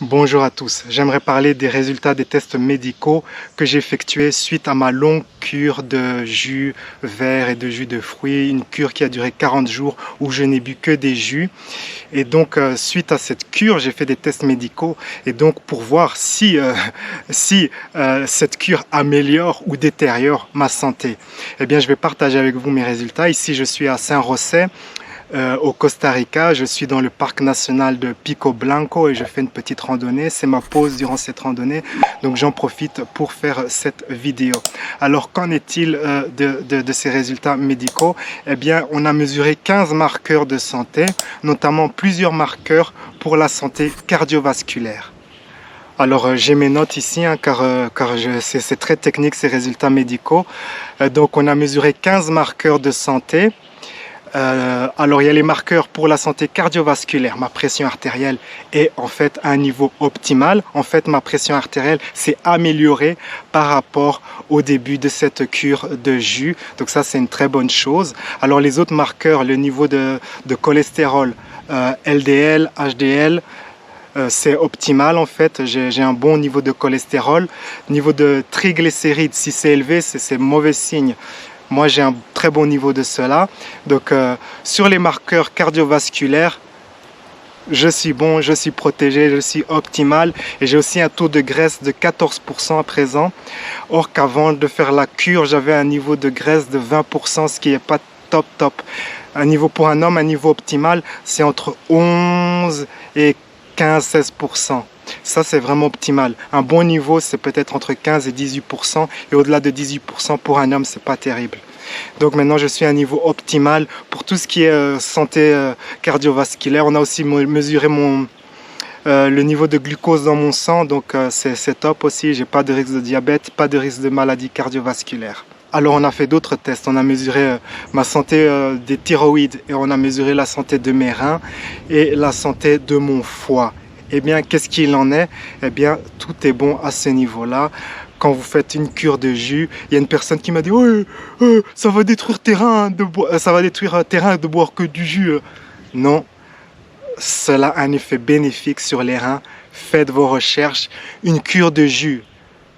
Bonjour à tous, j'aimerais parler des résultats des tests médicaux que j'ai effectués suite à ma longue cure de jus vert et de jus de fruits, une cure qui a duré 40 jours où je n'ai bu que des jus. Et donc suite à cette cure, j'ai fait des tests médicaux et donc pour voir si cette cure améliore ou détériore ma santé. Eh bien je vais partager avec vous mes résultats. Ici je suis à San José. Au Costa Rica, je suis dans le parc national de Pico Blanco et je fais une petite randonnée. C'est ma pause durant cette randonnée, donc j'en profite pour faire cette vidéo. Alors qu'en est-il de ces résultats médicaux? Eh bien, on a mesuré 15 marqueurs de santé, notamment plusieurs marqueurs pour la santé cardiovasculaire. Alors j'ai mes notes ici car c'est très technique ces résultats médicaux. Donc on a mesuré 15 marqueurs de santé. Alors il y a les marqueurs pour la santé cardiovasculaire. Ma pression artérielle est en fait à un niveau optimal. En fait ma pression artérielle s'est améliorée par rapport au début de cette cure de jus. Donc ça c'est une très bonne chose. Alors les autres marqueurs, le niveau de cholestérol, LDL, HDL, c'est optimal en fait, j'ai un bon niveau de cholestérol. Niveau de triglycérides, si c'est élevé, c'est mauvais signe. Moi, j'ai un très bon niveau de cela. Donc, sur les marqueurs cardiovasculaires, je suis bon, je suis protégé, je suis optimal. Et j'ai aussi un taux de graisse de 14% à présent. Or qu'avant de faire la cure, j'avais un niveau de graisse de 20%, ce qui n'est pas top. Pour un homme, un niveau optimal, c'est entre 11 et 15-16%. Ça, c'est vraiment optimal. Un bon niveau, c'est peut-être entre 15 et 18%. Et au-delà de 18%, pour un homme, c'est pas terrible. Donc maintenant, je suis à un niveau optimal pour tout ce qui est santé cardiovasculaire. On a aussi mesuré le niveau de glucose dans mon sang. Donc c'est top aussi. J'ai pas de risque de diabète, pas de risque de maladie cardiovasculaire. Alors on a fait d'autres tests, on a mesuré ma santé des thyroïdes et on a mesuré la santé de mes reins et la santé de mon foie. Eh bien, qu'est-ce qu'il en est? Eh bien, tout est bon à ce niveau-là. Quand vous faites une cure de jus, il y a une personne qui m'a dit « ça va détruire tes reins de boire que du jus. » Non, cela a un effet bénéfique sur les reins. Faites vos recherches. Une cure de jus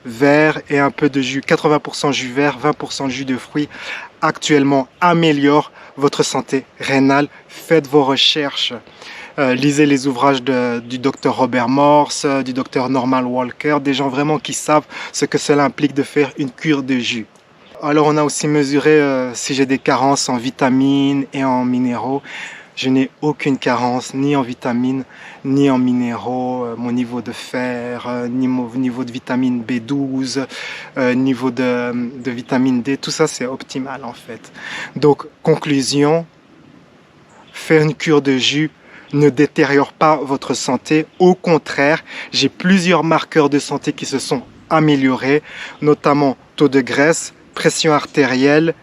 vert et un peu de jus, 80% jus vert, 20% jus de fruits, actuellement améliore votre santé rénale. Faites vos recherches. Lisez les ouvrages du docteur Robert Morse, du docteur Norman Walker, des gens vraiment qui savent ce que cela implique de faire une cure de jus. Alors on a aussi mesuré si j'ai des carences en vitamines et en minéraux. Je n'ai aucune carence, ni en vitamines, ni en minéraux. Mon niveau de fer, ni mon niveau de vitamine B12, niveau de vitamine D, tout ça c'est optimal en fait. Donc conclusion, faire une cure de jus ne détériore pas votre santé. Au contraire, j'ai plusieurs marqueurs de santé qui se sont améliorés, notamment taux de graisse, pression artérielle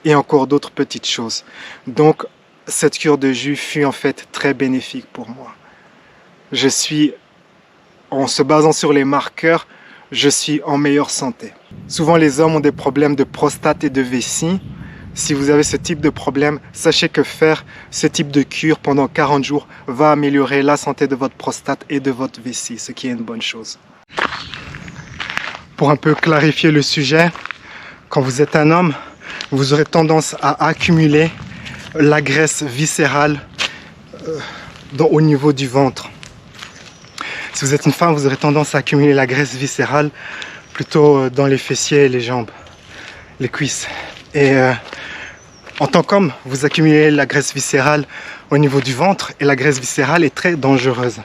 et encore d'autres petites choses. Donc, cette cure de jus fut en fait très bénéfique pour moi. En se basant sur les marqueurs, je suis en meilleure santé. Souvent, les hommes ont des problèmes de prostate et de vessie. Si vous avez ce type de problème, sachez que faire ce type de cure pendant 40 jours va améliorer la santé de votre prostate et de votre vessie, ce qui est une bonne chose. Pour un peu clarifier le sujet, quand vous êtes un homme, vous aurez tendance à accumuler la graisse viscérale au niveau du ventre. Si vous êtes une femme, vous aurez tendance à accumuler la graisse viscérale plutôt dans les fessiers et les jambes, les cuisses. Et en tant qu'homme, vous accumulez la graisse viscérale au niveau du ventre et la graisse viscérale est très dangereuse.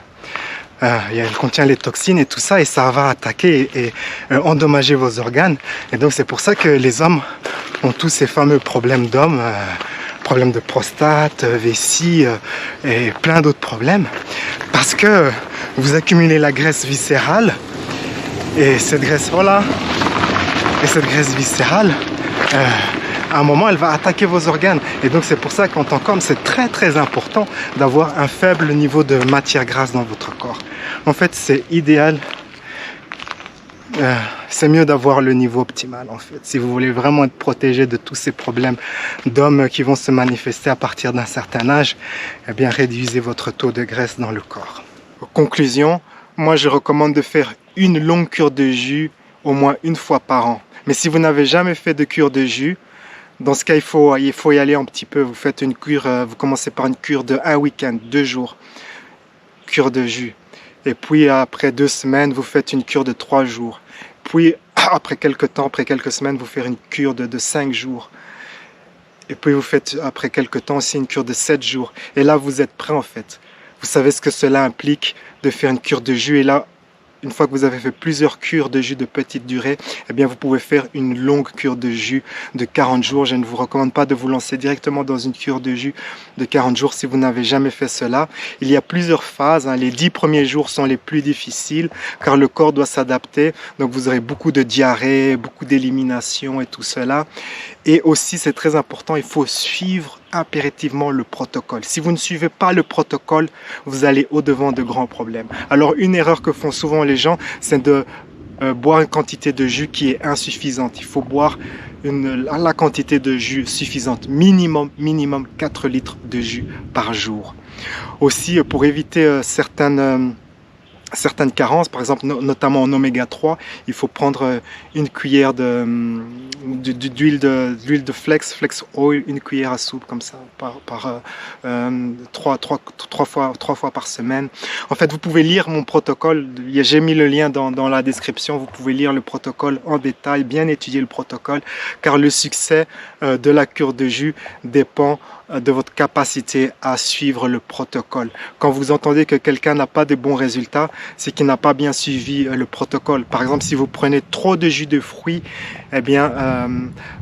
Elle contient les toxines et tout ça et ça va attaquer et endommager vos organes. Et donc c'est pour ça que les hommes ont tous ces fameux problèmes d'hommes, problèmes de prostate, vessie et plein d'autres problèmes. Parce que vous accumulez la graisse viscérale et cette graisse viscérale, à un moment, elle va attaquer vos organes. Et donc, c'est pour ça qu'en tant qu'homme, c'est très important d'avoir un faible niveau de matière grasse dans votre corps. En fait, c'est idéal. C'est mieux d'avoir le niveau optimal, en fait. Si vous voulez vraiment être protégé de tous ces problèmes d'hommes qui vont se manifester à partir d'un certain âge, eh bien, réduisez votre taux de graisse dans le corps. Conclusion, moi je recommande de faire une longue cure de jus au moins une fois par an. Mais si vous n'avez jamais fait de cure de jus, dans ce cas il faut y aller un petit peu. Vous faites une cure, vous commencez par une cure de un week-end, 2 jours, cure de jus. Et puis après 2 semaines, vous faites une cure de 3 jours. Puis après quelques temps, après quelques semaines, vous faites une cure de 5 jours. Et puis vous faites après quelques temps aussi une cure de 7 jours. Et là vous êtes prêt en fait. Vous savez ce que cela implique de faire une cure de jus. Et là, une fois que vous avez fait plusieurs cures de jus de petite durée, eh bien vous pouvez faire une longue cure de jus de 40 jours. Je ne vous recommande pas de vous lancer directement dans une cure de jus de 40 jours si vous n'avez jamais fait cela. Il y a plusieurs phases. Les 10 premiers jours sont les plus difficiles car le corps doit s'adapter. Donc vous aurez beaucoup de diarrhée, beaucoup d'élimination et tout cela. Et aussi, c'est très important, il faut suivre impérativement le protocole. Si vous ne suivez pas le protocole, vous allez au-devant de grands problèmes. Alors, une erreur que font souvent les gens, c'est de boire une quantité de jus qui est insuffisante. Il faut boire la quantité de jus suffisante, minimum 4 litres de jus par jour. Aussi, pour éviter certaines carences, par exemple notamment en oméga 3, il faut prendre une cuillère d'huile de flex oil, une cuillère à soupe comme ça, trois fois par semaine. En fait, vous pouvez lire mon protocole, j'ai mis le lien dans la description, vous pouvez lire le protocole en détail, bien étudier le protocole, car le succès de la cure de jus dépend de votre capacité à suivre le protocole. Quand vous entendez que quelqu'un n'a pas de bons résultats, c'est qu'il n'a pas bien suivi le protocole. Par exemple, si vous prenez trop de jus de fruits, eh bien,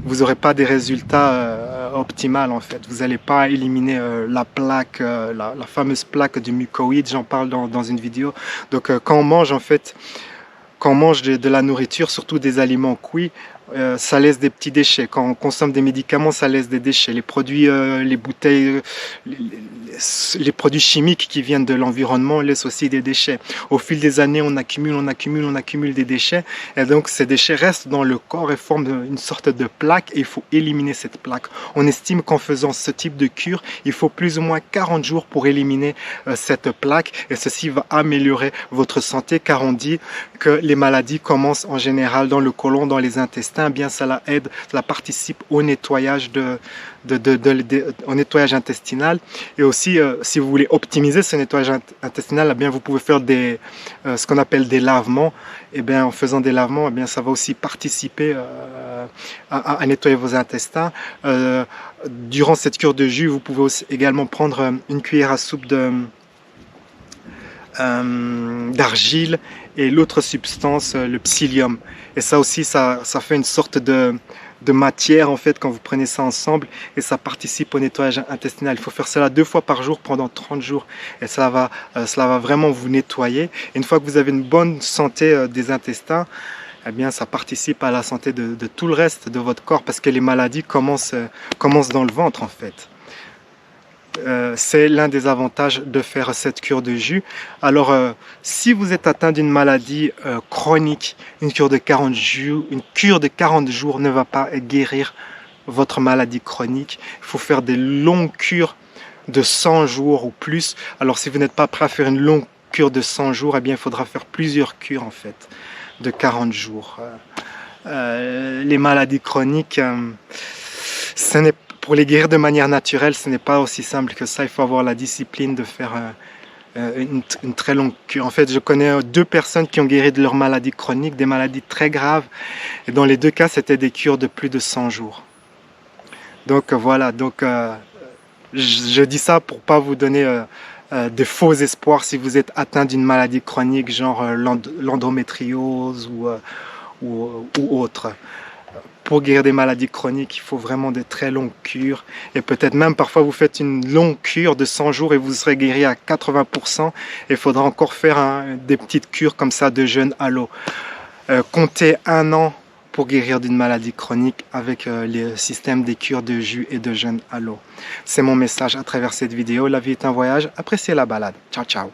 vous n'aurez pas des résultats optimaux en fait. Vous n'allez pas éliminer la plaque, la fameuse plaque du mucoïde, j'en parle dans une vidéo. Donc quand on mange en fait, quand on mange de la nourriture, surtout des aliments cuits, ça laisse des petits déchets. Quand on consomme des médicaments, ça laisse des déchets. Les produits, les bouteilles, les produits chimiques qui viennent de l'environnement laissent aussi des déchets. Au fil des années, on accumule des déchets. Et donc, ces déchets restent dans le corps et forment une sorte de plaque et il faut éliminer cette plaque. On estime qu'en faisant ce type de cure, il faut plus ou moins 40 jours pour éliminer cette plaque et ceci va améliorer votre santé car on dit que les maladies commencent en général dans le côlon, dans les intestins. Bien cela aide, cela participe au nettoyage au nettoyage intestinal et aussi si vous voulez optimiser ce nettoyage intestinal, eh bien vous pouvez faire ce qu'on appelle des lavements. Et bien en faisant des lavements, eh bien ça va aussi participer à nettoyer vos intestins. Durant cette cure de jus, vous pouvez aussi également prendre une cuillère à soupe d'argile et l'autre substance, le psyllium. Et ça aussi, ça fait une sorte de matière en fait quand vous prenez ça ensemble et ça participe au nettoyage intestinal. Il faut faire cela 2 fois par jour pendant 30 jours et cela va vraiment vous nettoyer. Et une fois que vous avez une bonne santé des intestins, eh bien ça participe à la santé de tout le reste de votre corps parce que les maladies commencent dans le ventre en fait. C'est l'un des avantages de faire cette cure de jus. Alors, si vous êtes atteint d'une maladie chronique, une cure de 40 jours ne va pas guérir votre maladie chronique. Il faut faire des longues cures de 100 jours ou plus. Alors, si vous n'êtes pas prêt à faire une longue cure de 100 jours, eh bien, il faudra faire plusieurs cures en fait de 40 jours. Les maladies chroniques, pour les guérir de manière naturelle, ce n'est pas aussi simple que ça. Il faut avoir la discipline de faire une très longue cure. En fait, je connais 2 personnes qui ont guéri de leur maladie chronique, des maladies très graves. Et dans les 2 cas, c'était des cures de plus de 100 jours. Donc voilà, je dis ça pour pas vous donner de faux espoirs si vous êtes atteint d'une maladie chronique, genre l'endométriose ou autre. Pour guérir des maladies chroniques, il faut vraiment de très longues cures. Et peut-être même parfois vous faites une longue cure de 100 jours et vous serez guéri à 80%. Et il faudra encore faire des petites cures comme ça de jeûne à l'eau. Comptez 1 an pour guérir d'une maladie chronique avec les systèmes des cures de jus et de jeûne à l'eau. C'est mon message à travers cette vidéo. La vie est un voyage. Appréciez la balade. Ciao, ciao.